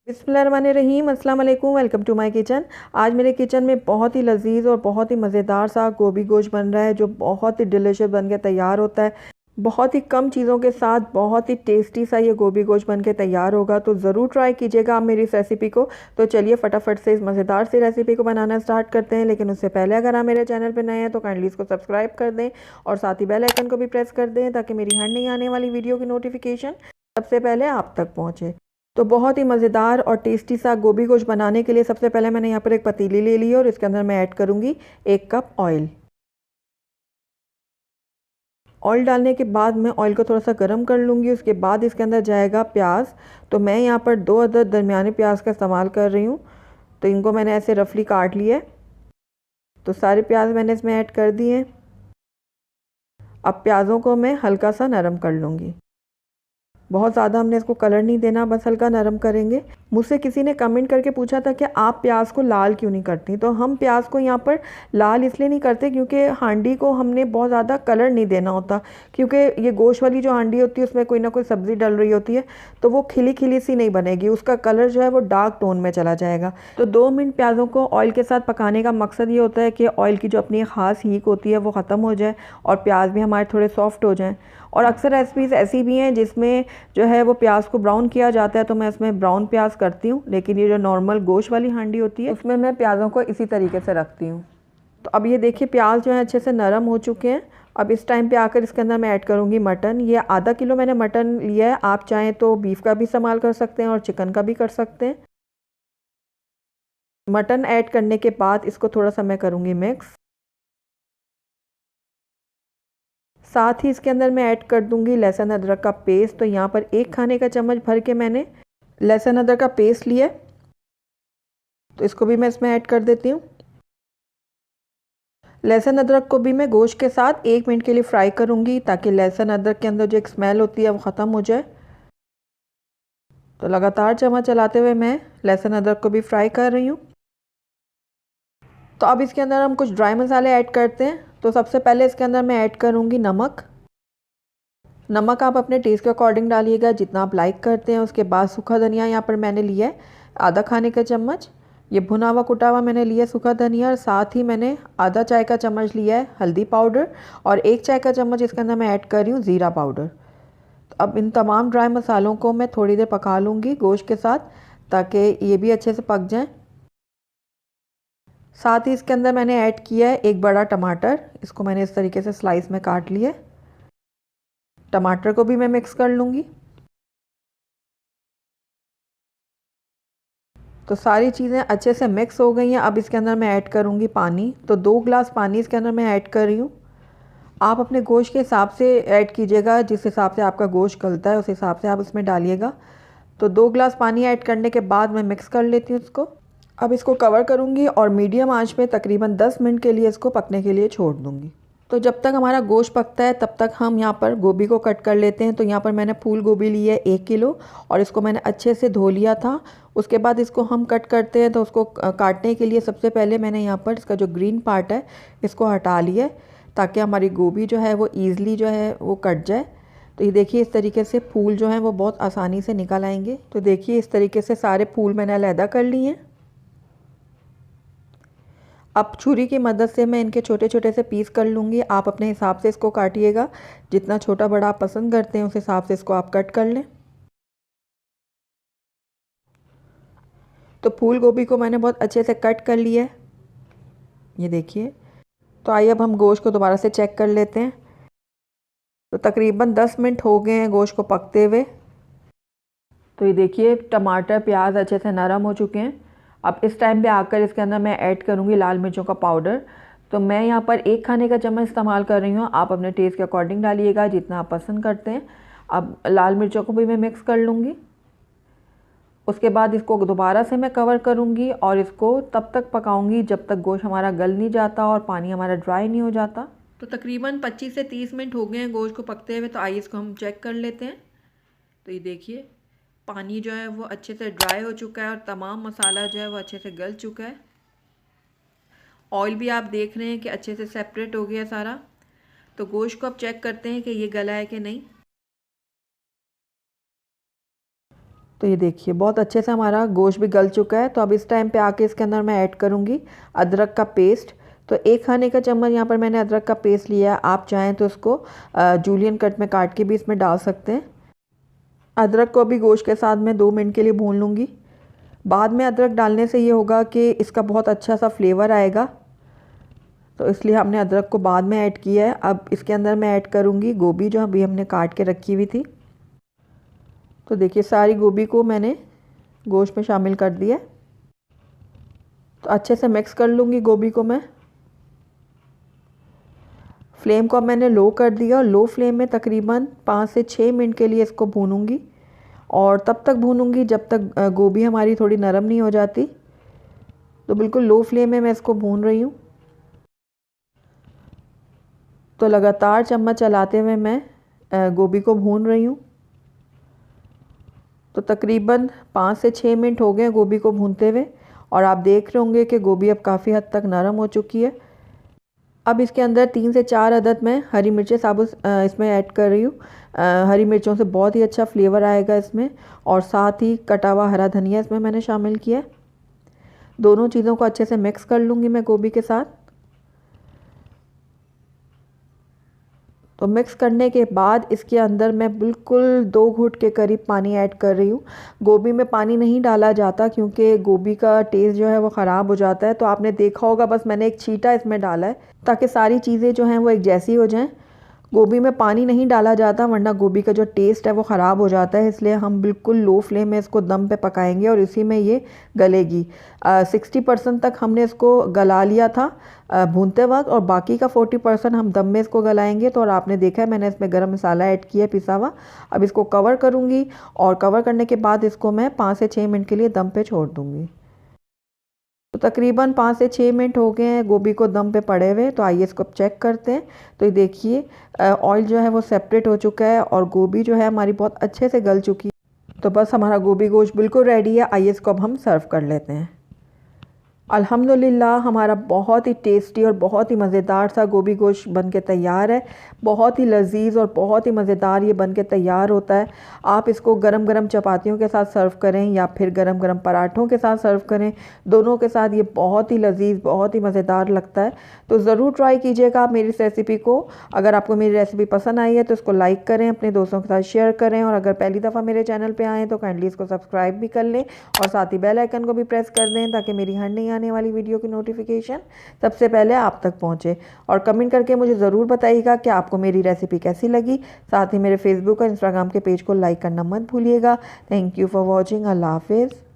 बिस्मिल्लाहिर्रहमानिर्रहीम, अस्सलाम वालेकुम। Welcome to my kitchen. आज मेरे किचन में बहुत ही लजीज और बहुत ही मज़ेदार सा गोभी गोश्त बन रहा है, जो बहुत ही डिलीशियस बन के तैयार होता है। बहुत ही कम चीज़ों के साथ बहुत ही टेस्टी सा ये गोभी गोश्त बन के तैयार होगा, तो ज़रूर ट्राई कीजिएगा आप मेरी इस रेसिपी को। तो चलिए फटाफट से इस मज़ेदार सी रेसिपी को बनाना स्टार्ट करते हैं। लेकिन उससे पहले अगर आप मेरे चैनल पर नए हैं तो काइंडली इसको सब्सक्राइब कर दें और साथ ही बेल आइकन को भी प्रेस कर दें, ताकि मेरी हर नई आने वाली वीडियो की नोटिफिकेशन सबसे पहले आप तक पहुँचे। तो बहुत ही मज़ेदार और टेस्टी सा गोभी गोश्त बनाने के लिए सबसे पहले मैंने यहाँ पर एक पतीली ले ली है और इसके अंदर मैं ऐड करूँगी 1 कप ऑयल। ऑयल डालने के बाद मैं ऑयल को थोड़ा सा गर्म कर लूँगी। उसके बाद इसके अंदर जाएगा प्याज। तो मैं यहाँ पर 2 अदद दरमियाने प्याज का इस्तेमाल कर रही हूँ। तो इनको मैंने ऐसे रफली काट लिया है। तो सारे प्याज मैंने इसमें ऐड कर दिए। अब प्याज़ों को मैं हल्का सा नरम कर लूँगी। बहुत ज़्यादा हमने इसको कलर नहीं देना, बस हल्का नरम करेंगे। मुझसे किसी ने कमेंट करके पूछा था कि आप प्याज को लाल क्यों नहीं करती। तो हम प्याज को यहाँ पर लाल इसलिए नहीं करते क्योंकि हांडी को हमने बहुत ज़्यादा कलर नहीं देना होता, क्योंकि ये गोश्त वाली जो हांडी होती है उसमें कोई ना कोई सब्ज़ी डल रही होती है, तो वो खिली खिली सी नहीं बनेगी, उसका कलर जो है वो डार्क टोन में चला जाएगा। तो 2 मिनट प्याज़ों को ऑयल के साथ पकाने का मकसद ये होता है कि ऑयल की जो अपनी ख़ास हीक होती है वो ख़त्म हो जाए और प्याज भी हमारे थोड़े सॉफ्ट हो जाएँ। और अक्सर रेसिपीज़ ऐसी भी हैं जिसमें जो है वो प्याज को ब्राउन किया जाता है, तो मैं इसमें ब्राउन प्याज करती हूँ। लेकिन ये जो नॉर्मल गोश्त वाली हांडी होती है उसमें मैं प्याज़ों को इसी तरीके से रखती हूँ। तो अब ये देखिए प्याज जो है अच्छे से नरम हो चुके हैं। अब इस टाइम पे आकर इसके अंदर मैं ऐड करूँगी मटन। ये आधा किलो मैंने मटन लिया है। आप चाहें तो बीफ का भी इस्तेमाल कर सकते हैं और चिकन का भी कर सकते हैं। मटन ऐड करने के बाद इसको थोड़ा सा मैं करूँगी मिक्स। साथ ही इसके अंदर मैं ऐड कर दूंगी लहसुन अदरक का पेस्ट। तो यहाँ पर 1 खाने का चम्मच भर के मैंने लहसुन अदरक का पेस्ट लिया। तो इसको भी मैं इसमें ऐड कर देती हूँ। लहसुन अदरक को भी मैं गोश्त के साथ 1 मिनट के लिए फ्राई करूँगी, ताकि लहसुन अदरक के अंदर जो एक स्मेल होती है वो ख़त्म हो जाए। तो लगातार चम्मच चलाते हुए मैं लहसुन अदरक को भी फ्राई कर रही हूँ। तो अब इसके अंदर हम कुछ ड्राई मसाले ऐड करते हैं। तो सबसे पहले इसके अंदर मैं ऐड करूँगी नमक। नमक आप अपने टेस्ट के अकॉर्डिंग डालिएगा, जितना आप लाइक करते हैं। उसके बाद सूखा धनिया यहाँ पर मैंने लिया है आधा खाने का चम्मच। ये भुना हुआ कुटा हुआ मैंने लिया सूखा धनिया। और साथ ही मैंने आधा चाय का चम्मच लिया है हल्दी पाउडर और 1 चाय का चम्मच इसके अंदर मैं ऐड कर रही हूँ ज़ीरा पाउडर। तो अब इन तमाम ड्राई मसालों को मैं थोड़ी देर पका लूँगी गोश्त के साथ, ताकि ये भी अच्छे से पक जाएँ। साथ ही इसके अंदर मैंने ऐड किया है 1 बड़ा टमाटर। इसको मैंने इस तरीके से स्लाइस में काट लिया। टमाटर को भी मैं मिक्स कर लूँगी। तो सारी चीज़ें अच्छे से मिक्स हो गई हैं। अब इसके अंदर मैं ऐड करूँगी पानी। तो 2 गिलास पानी इसके अंदर मैं ऐड कर रही हूँ। आप अपने गोश्त के हिसाब से ऐड कीजिएगा, जिस हिसाब से आपका गोश्त गलता है उस हिसाब से आप उसमें डालिएगा। तो 2 गिलास पानी ऐड करने के बाद मैं मिक्स कर लेती हूँ इसको। अब इसको कवर करूँगी और मीडियम आंच पे तकरीबन 10 मिनट के लिए इसको पकने के लिए छोड़ दूँगी। तो जब तक हमारा गोश्त पकता है तब तक हम यहाँ पर गोभी को कट कर लेते हैं। तो यहाँ पर मैंने फूल गोभी ली है 1 किलो और इसको मैंने अच्छे से धो लिया था। उसके बाद इसको हम कट करते हैं। तो उसको काटने के लिए सबसे पहले मैंने यहाँ पर इसका जो ग्रीन पार्ट है इसको हटा लिया है, ताकि हमारी गोभी जो है वो ईज़िली जो है वो कट जाए। तो ये देखिए इस तरीके से फूल जो हैं वो बहुत आसानी से निकल आएंगे। तो देखिए इस तरीके से सारे फूल मैंने अलहदा कर लिए हैं। अब छुरी की मदद से मैं इनके छोटे छोटे से पीस कर लूँगी। आप अपने हिसाब से इसको काटिएगा, जितना छोटा बड़ा आप पसंद करते हैं उस हिसाब से इसको आप कट कर लें। तो फूल गोभी को मैंने बहुत अच्छे से कट कर लिया है, ये देखिए। तो आइए अब हम गोश्त को दोबारा से चेक कर लेते हैं। तो तकरीबन 10 मिनट हो गए हैं गोश्त को पकते हुए। तो ये देखिए टमाटर प्याज अच्छे से नरम हो चुके हैं। अब इस टाइम पे आकर इसके अंदर मैं ऐड करूँगी लाल मिर्चों का पाउडर। तो मैं यहाँ पर 1 खाने का चम्मच इस्तेमाल कर रही हूँ। आप अपने टेस्ट के अकॉर्डिंग डालिएगा, जितना आप पसंद करते हैं। अब लाल मिर्चों को भी मैं मिक्स कर लूँगी। उसके बाद इसको दोबारा से मैं कवर करूँगी और इसको तब तक पकाऊँगी जब तक गोश्त हमारा गल नहीं जाता और पानी हमारा ड्राई नहीं हो जाता। तो तकरीबन 25 से 30 मिनट हो गए हैं गोश्त को पकते हुए। तो आइए इसको हम चेक कर लेते हैं। तो ये देखिए पानी जो है वो अच्छे से ड्राई हो चुका है और तमाम मसाला जो है वो अच्छे से गल चुका है। ऑयल भी आप देख रहे हैं कि अच्छे से सेपरेट हो गया सारा। तो गोश्त को अब चेक करते हैं कि ये गला है कि नहीं। तो ये देखिए बहुत अच्छे से हमारा गोश्त भी गल चुका है। तो अब इस टाइम पे आके इसके अंदर मैं ऐड करूँगी अदरक का पेस्ट। तो 1 खाने का चम्मच यहाँ पर मैंने अदरक का पेस्ट लिया है। आप चाहें तो इसको जूलियन कट में काट के भी इसमें डाल सकते हैं। अदरक को अभी गोश्त के साथ मैं 2 मिनट के लिए भून लूँगी। बाद में अदरक डालने से ये होगा कि इसका बहुत अच्छा सा फ्लेवर आएगा, तो इसलिए हमने अदरक को बाद में ऐड किया है। अब इसके अंदर मैं ऐड करूँगी गोभी जो अभी हमने काट के रखी हुई थी। तो देखिए सारी गोभी को मैंने गोश्त में शामिल कर दिया। तो अच्छे से मिक्स कर लूँगी गोभी को मैं। फ्लेम को अब मैंने लो कर दिया और लो फ्लेम में तकरीबन 5 से 6 मिनट के लिए इसको भूनूंगी और तब तक भूनूंगी जब तक गोभी हमारी थोड़ी नरम नहीं हो जाती। तो बिल्कुल लो फ्लेम में मैं इसको भून रही हूँ। तो लगातार चम्मच चलाते हुए मैं गोभी को भून रही हूँ। तो तकरीबन 5 से 6 मिनट हो गए गोभी को भूनते हुए और आप देख रहे होंगे कि गोभी अब काफ़ी हद तक नरम हो चुकी है। अब इसके अंदर 3 से 4 अदद मैं हरी मिर्चें साबुत इसमें ऐड कर रही हूँ। हरी मिर्चों से बहुत ही अच्छा फ्लेवर आएगा इसमें, और साथ ही कटा हुआ हरा धनिया इसमें मैंने शामिल किया। दोनों चीज़ों को अच्छे से मिक्स कर लूँगी मैं गोभी के साथ। तो मिक्स करने के बाद इसके अंदर मैं बिल्कुल 2 घूंट के करीब पानी ऐड कर रही हूँ। गोभी में पानी नहीं डाला जाता क्योंकि गोभी का टेस्ट जो है वो ख़राब हो जाता है। तो आपने देखा होगा बस मैंने एक छींटा इसमें डाला है ताकि सारी चीज़ें जो हैं वो एक जैसी हो जाएं। गोभी में पानी नहीं डाला जाता वरना गोभी का जो टेस्ट है वो ख़राब हो जाता है, इसलिए हम बिल्कुल लो फ्लेम में इसको दम पे पकाएंगे और इसी में ये गलेगी। 60% तक हमने इसको गला लिया था भूनते वक्त, और बाकी का 40% हम दम में इसको गलाएंगे। तो और आपने देखा है मैंने इसमें गरम मसाला ऐड किया पिसा हुआ। अब इसको कवर करूँगी और कवर करने के बाद इसको मैं 5 से 6 मिनट के लिए दम पे छोड़ दूँगी। तो तकरीबन 5 से 6 मिनट हो गए हैं गोभी को दम पे पड़े हुए। तो आइए इसको चेक करते हैं। तो ये देखिए ऑयल जो है वो सेपरेट हो चुका है और गोभी जो है हमारी बहुत अच्छे से गल चुकी है। तो बस हमारा गोभी गोश्त बिल्कुल रेडी है। आइए इसको अब हम सर्व कर लेते हैं। अल्हम्दुलिल्लाह हमारा बहुत ही टेस्टी और बहुत ही मज़ेदार सा गोभी गोश्त बन के तैयार है। बहुत ही लजीज़ और बहुत ही मज़ेदार ये बन के तैयार होता है। आप इसको गरम गरम चपातियों के साथ सर्व करें या फिर गरम गरम पराठों के साथ सर्व करें, दोनों के साथ ये बहुत ही लजीज़ बहुत ही मज़ेदार लगता है। तो ज़रूर ट्राई कीजिएगा आप मेरी इस रेसिपी को। अगर आपको मेरी रेसिपी पसंद आई है तो इसको लाइक करें, अपने दोस्तों के साथ शेयर करें, और अगर पहली दफ़ा मेरे चैनल पर आएँ तो काइंडली इसको सब्सक्राइब भी कर लें और साथ ही बेल आइकन को भी प्रेस कर दें ताकि मेरी हर नई आने वाली वीडियो की नोटिफिकेशन सबसे पहले आप तक पहुंचे। और कमेंट करके मुझे ज़रूर बताइएगा कि आपको मेरी रेसिपी कैसी लगी। साथ ही मेरे फेसबुक और इंस्टाग्राम के पेज को लाइक करना मत भूलिएगा। Thank you for watching. अल्लाह हाफिज़।